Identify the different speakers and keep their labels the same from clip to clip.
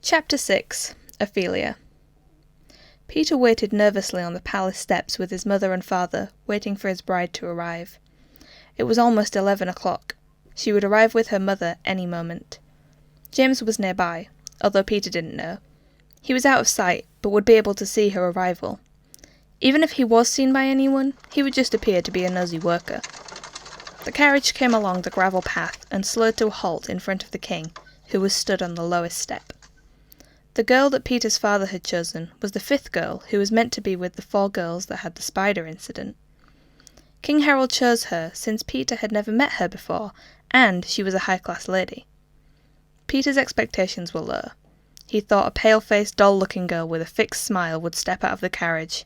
Speaker 1: Chapter 6. Ophelia. Peter waited nervously on the palace steps with his mother and father, waiting for his bride to arrive. It was almost 11 o'clock. She would arrive with her mother any moment. James was nearby, although Peter didn't know. He was out of sight, but would be able to see her arrival. Even if he was seen by anyone, he would just appear to be a nosy worker. The carriage came along the gravel path and slowed to a halt in front of the king, who was stood on the lowest step. The girl that Peter's father had chosen was the 5th girl who was meant to be with the 4 girls that had the spider incident. King Harold chose her since Peter had never met her before, and she was a high-class lady. Peter's expectations were low. He thought a pale-faced, dull-looking girl with a fixed smile would step out of the carriage.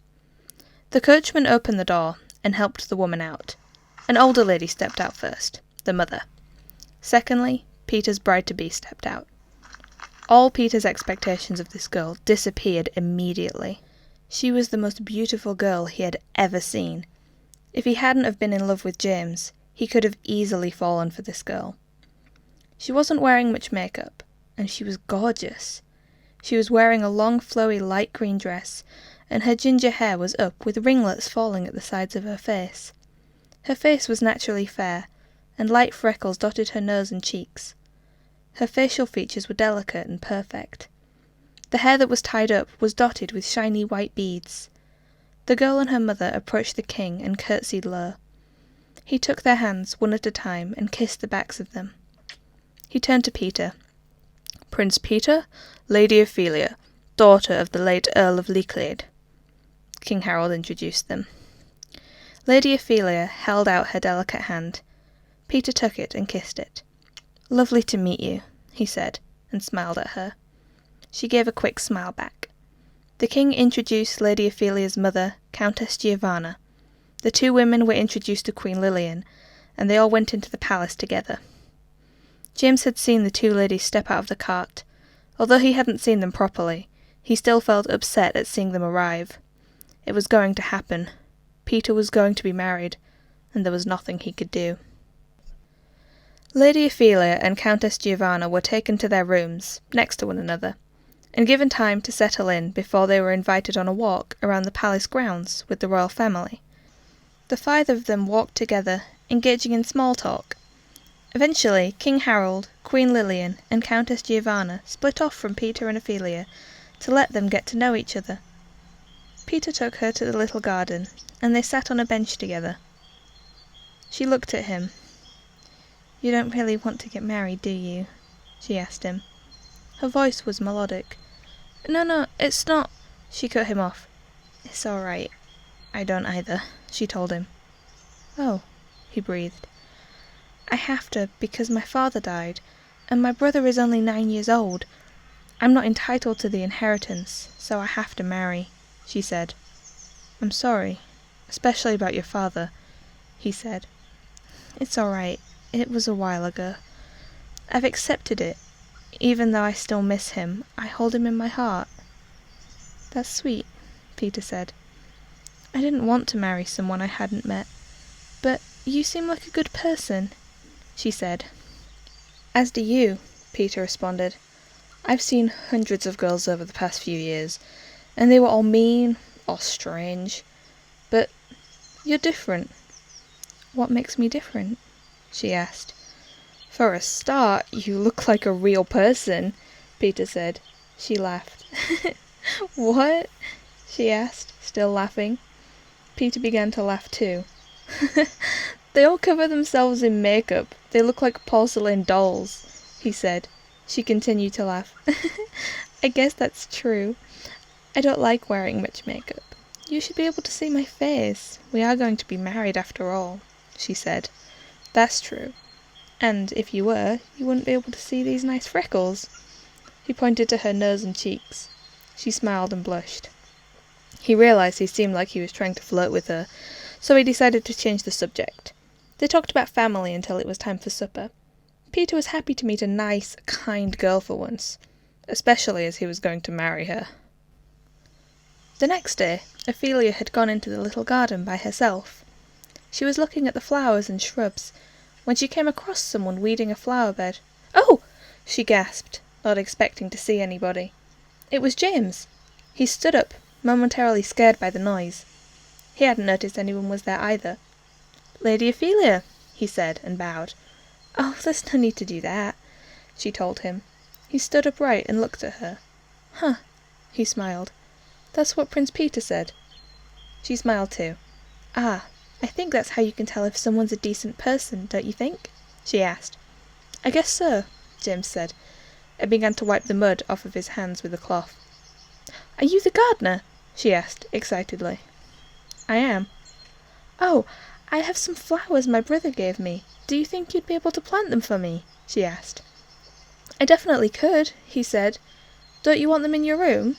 Speaker 1: The coachman opened the door and helped the woman out. An older lady stepped out first, the mother. Secondly, Peter's bride-to-be stepped out. All Peter's expectations of this girl disappeared immediately. She was the most beautiful girl he had ever seen. If he hadn't have been in love with James, he could have easily fallen for this girl. She wasn't wearing much makeup, and she was gorgeous. She was wearing a long flowy light green dress, and her ginger hair was up with ringlets falling at the sides of her face. Her face was naturally fair, and light freckles dotted her nose and cheeks. Her facial features were delicate and perfect. The hair that was tied up was dotted with shiny white beads. The girl and her mother approached the king and curtsied low. He took their hands one at a time and kissed the backs of them. He turned to Peter. "Prince Peter, Lady Ophelia, daughter of the late Earl of Lechlade." King Harold introduced them. Lady Ophelia held out her delicate hand. Peter took it and kissed it. "Lovely to meet you," he said, and smiled at her. She gave a quick smile back. The king introduced Lady Ophelia's mother, Countess Giovanna. The 2 women were introduced to Queen Lillian, and they all went into the palace together. James had seen the 2 ladies step out of the cart. Although he hadn't seen them properly, he still felt upset at seeing them arrive. It was going to happen. Peter was going to be married, and there was nothing he could do. Lady Ophelia and Countess Giovanna were taken to their rooms, next to one another, and given time to settle in before they were invited on a walk around the palace grounds with the royal family. The 5 of them walked together, engaging in small talk. Eventually, King Harold, Queen Lillian, and Countess Giovanna split off from Peter and Ophelia to let them get to know each other. Peter took her to the little garden, and they sat on a bench together. She looked at him. "You don't really want to get married, do you?" she asked him. Her voice was melodic. No, it's not," she cut him off. "It's all right. I don't either," she told him. "Oh," he breathed. "I have to because my father died, and my brother is only 9 years old. I'm not entitled to the inheritance, so I have to marry," she said. "I'm sorry, especially about your father," he said. "It's all right. It was a while ago. I've accepted it. Even though I still miss him, I hold him in my heart." "That's sweet," Peter said. "I didn't want to marry someone I hadn't met. But you seem like a good person," she said. "As do you," Peter responded. "I've seen hundreds of girls over the past few years, and they were all mean or strange. But you're different." "What makes me different?" she asked. "For a start, you look like a real person," Peter said. She laughed. "What?" she asked, still laughing. Peter began to laugh too. "They all cover themselves in makeup. They look like porcelain dolls," he said. She continued to laugh. "I guess that's true. I don't like wearing much makeup. You should be able to see my face. We are going to be married after all," she said. "That's true. And if you were, you wouldn't be able to see these nice freckles." He pointed to her nose and cheeks. She smiled and blushed. He realized he seemed like he was trying to flirt with her, so he decided to change the subject. They talked about family until it was time for supper. Peter was happy to meet a nice, kind girl for once, especially as he was going to marry her. The next day, Ophelia had gone into the little garden by herself. She was looking at the flowers and shrubs, when she came across someone weeding a flower bed. "Oh!" she gasped, not expecting to see anybody. It was James. He stood up, momentarily scared by the noise. He hadn't noticed anyone was there either. "Lady Ophelia," he said, and bowed. "Oh, there's no need to do that," she told him. He stood upright and looked at her. "Huh," he smiled. "That's what Prince Peter said." She smiled too. "Ah, I think that's how you can tell if someone's a decent person, don't you think?" she asked. "I guess so," James said, and began to wipe the mud off of his hands with a cloth. "Are you the gardener?" she asked, excitedly. "I am." "Oh, I have some flowers my brother gave me. Do you think you'd be able to plant them for me?" she asked. "I definitely could," he said. "Don't you want them in your room?"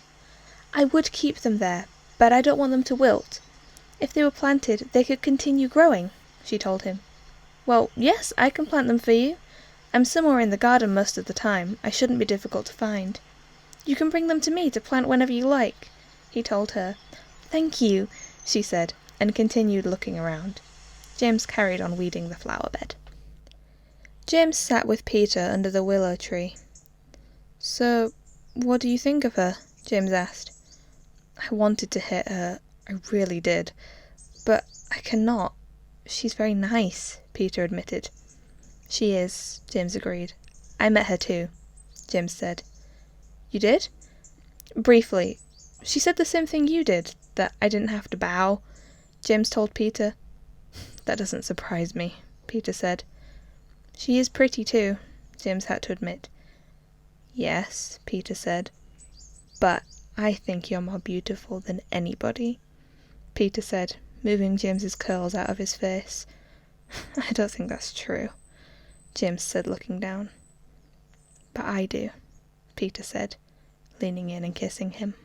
Speaker 1: "I would keep them there, but I don't want them to wilt. If they were planted, they could continue growing," she told him. "Well, yes, I can plant them for you. I'm somewhere in the garden most of the time. I shouldn't be difficult to find." "You can bring them to me to plant whenever you like," he told her. "Thank you," she said, and continued looking around. James carried on weeding the flower bed. James sat with Peter under the willow tree. "So, what do you think of her?" James asked. "I wanted to hit her, I really did, but I cannot. She's very nice," Peter admitted. "She is," James agreed. "I met her too," James said. "You did?" "Briefly. She said the same thing you did, that I didn't have to bow," James told Peter. "That doesn't surprise me," Peter said. "She is pretty too," James had to admit. "Yes," Peter said, "but I think you're more beautiful than anybody," Peter said, moving James's curls out of his face. "I don't think that's true," James said, looking down. "But I do," Peter said, leaning in and kissing him.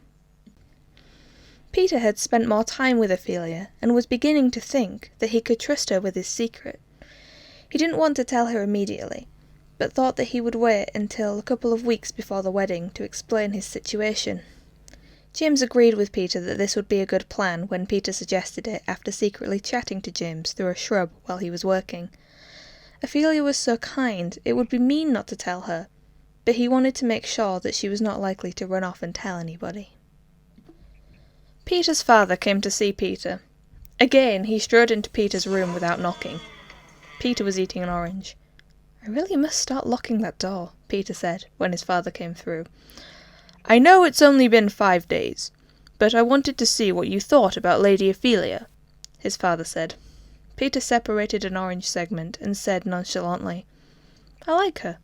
Speaker 1: Peter had spent more time with Ophelia and was beginning to think that he could trust her with his secret. He didn't want to tell her immediately, but thought that he would wait until a couple of weeks before the wedding to explain his situation. James agreed with Peter that this would be a good plan when Peter suggested it after secretly chatting to James through a shrub while he was working. Ophelia was so kind, it would be mean not to tell her, but he wanted to make sure that she was not likely to run off and tell anybody. Peter's father came to see Peter. Again, he strode into Peter's room without knocking. Peter was eating an orange. "I really must start locking that door," Peter said, when his father came through. "I know it's only been 5 days, but I wanted to see what you thought about Lady Ophelia," his father said. Peter separated an orange segment and said nonchalantly, "I like her."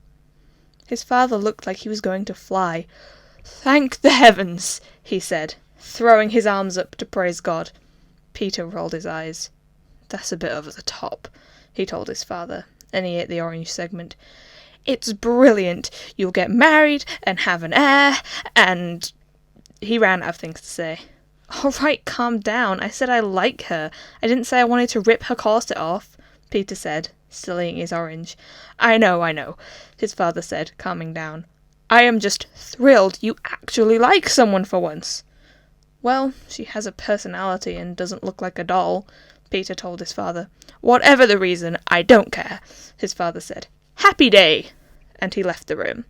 Speaker 1: His father looked like he was going to fly. "Thank the heavens," he said, throwing his arms up to praise God. Peter rolled his eyes. "That's a bit over the top," he told his father, and he ate the orange segment. "It's brilliant. You'll get married and have an heir, and—" He ran out of things to say. "All right, calm down. I said I like her. I didn't say I wanted to rip her corset off," Peter said, still eating his orange. I know, his father said, calming down. "I am just thrilled you actually like someone for once." "Well, she has a personality and doesn't look like a doll," Peter told his father. "Whatever the reason, I don't care," his father said. "Happy day!" And he left the room.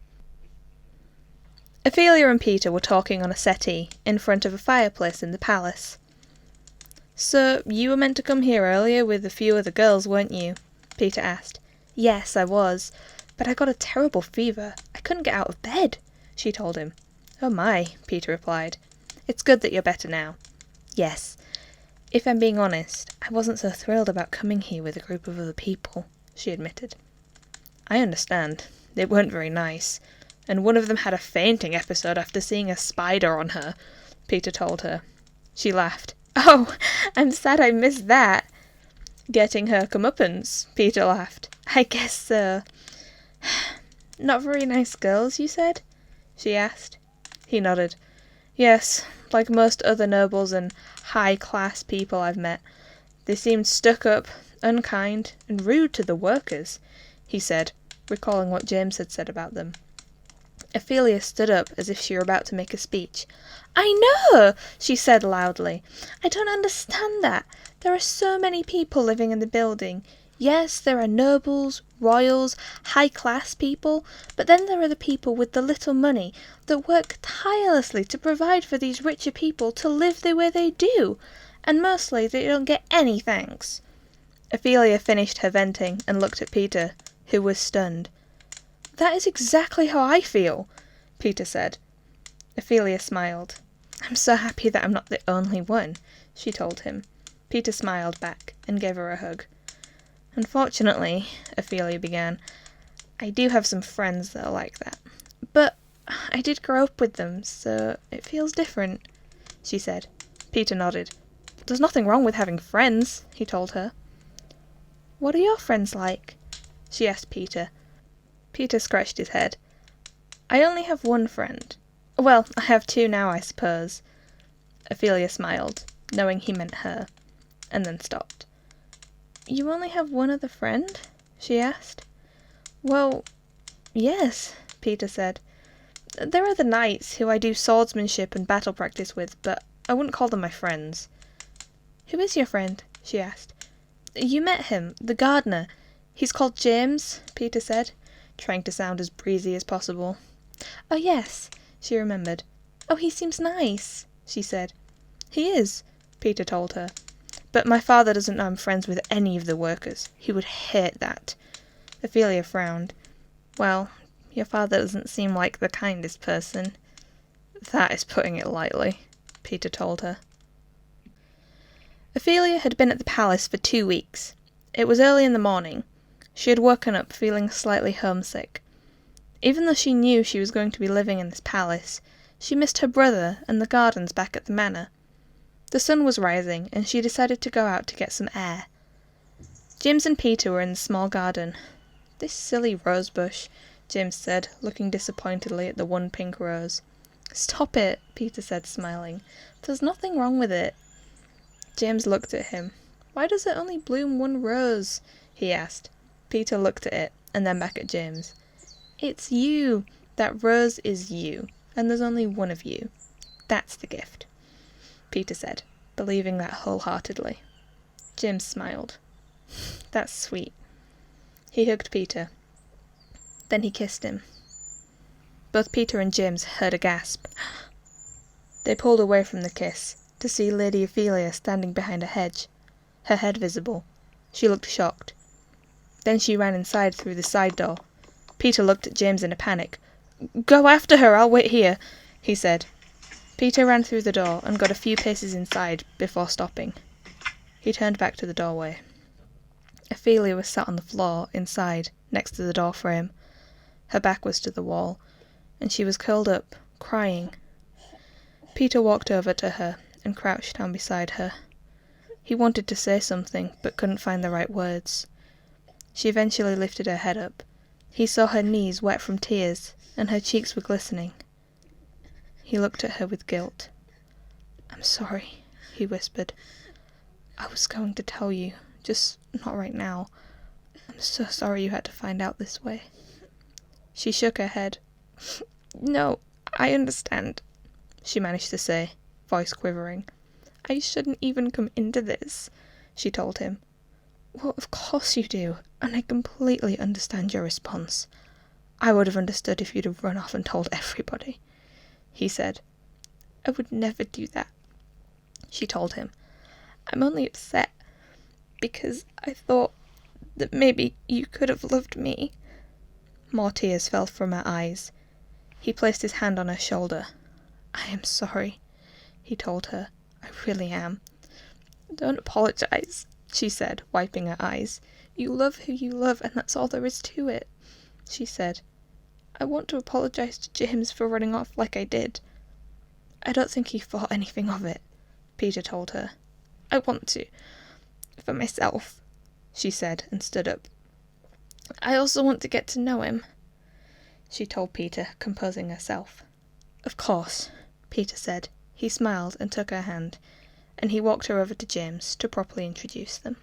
Speaker 1: Ophelia and Peter were talking on a settee in front of a fireplace in the palace. "So, you were meant to come here earlier with a few of the girls, weren't you?" Peter asked. "Yes, I was, but I got a terrible fever. I couldn't get out of bed," she told him. "Oh my," Peter replied. "It's good that you're better now." "Yes. If I'm being honest, I wasn't so thrilled about coming here with a group of other people," she admitted. "I understand. They weren't very nice. And one of them had a fainting episode after seeing a spider on her," Peter told her. She laughed. "Oh, I'm sad I missed that." "Getting her comeuppance," Peter laughed. "I guess so." "Not very nice girls, you said?" she asked. He nodded. "Yes, like most other nobles and high-class people I've met. They seemed stuck-up, unkind, and rude to the workers," he said, recalling what James had said about them. Ophelia stood up as if she were about to make a speech. "I know!" she said loudly. "I don't understand that. There are so many people living in the building. Yes, there are nobles, royals, high-class people, but then there are the people with the little money that work tirelessly to provide for these richer people to live the way they do, and mostly they don't get any thanks." Ophelia finished her venting and looked at Peter, who was stunned. "That is exactly how I feel," Peter said. Ophelia smiled. "I'm so happy that I'm not the only one," she told him. Peter smiled back and gave her a hug. "Unfortunately," Ophelia began, "I do have some friends that are like that. But I did grow up with them, so it feels different," she said. Peter nodded. "There's nothing wrong with having friends," he told her. "What are your friends like?" she asked Peter. Peter scratched his head. "I only have one friend. Well, I have two now, I suppose." Ophelia smiled, knowing he meant her, and then stopped. "You only have one other friend?" she asked. "Well, yes," Peter said. "There are the knights who I do swordsmanship and battle practice with, but I wouldn't call them my friends." "Who is your friend?" she asked. "You met him, the gardener. He's called James," Peter said, trying to sound as breezy as possible. "Oh, yes," she remembered. "Oh, he seems nice," she said. "He is," Peter told her. "But my father doesn't know I'm friends with any of the workers. He would hate that." Ophelia frowned. "Well, your father doesn't seem like the kindest person." "That is putting it lightly," Peter told her. Ophelia had been at the palace for 2 weeks. It was early in the morning. She had woken up feeling slightly homesick. Even though she knew she was going to be living in this palace, she missed her brother and the gardens back at the manor. The sun was rising, and she decided to go out to get some air. James and Peter were in the small garden. "This silly rose bush," James said, looking disappointedly at the one pink rose. "Stop it," Peter said, smiling. "There's nothing wrong with it." James looked at him. "Why does it only bloom one rose?" he asked. Peter looked at it, and then back at James. "It's you. That rose is you, and there's only one of you. That's the gift," Peter said, believing that wholeheartedly. James smiled. "That's sweet." He hugged Peter. Then he kissed him. Both Peter and James heard a gasp. They pulled away from the kiss, to see Lady Ophelia standing behind a hedge, her head visible. She looked shocked. Then she ran inside through the side door. Peter looked at James in a panic. "Go after her, I'll wait here," he said. Peter ran through the door and got a few paces inside before stopping. He turned back to the doorway. Ophelia was sat on the floor inside, next to the door frame. Her back was to the wall, and she was curled up, crying. Peter walked over to her and crouched down beside her. He wanted to say something, but couldn't find the right words. She eventually lifted her head up. He saw her knees wet from tears, and her cheeks were glistening. He looked at her with guilt. "I'm sorry," he whispered. "I was going to tell you, just not right now. I'm so sorry you had to find out this way." She shook her head. "No, I understand," she managed to say, voice quivering. "I shouldn't even come into this," she told him. "Well, of course you do, and I completely understand your response. I would have understood if you'd have run off and told everybody," he said. "I would never do that," she told him. "I'm only upset because I thought that maybe you could have loved me." More tears fell from her eyes. He placed his hand on her shoulder. "I am sorry," he told her. "I really am." "Don't apologize," she said, wiping her eyes. "You love who you love, and that's all there is to it," she said. "I want to apologize to James for running off like I did." "I don't think he thought anything of it," Peter told her. "I want to. For myself," she said, and stood up. "I also want to get to know him," she told Peter, composing herself. "Of course," Peter said. He smiled and took her hand, and he walked her over to James to properly introduce them.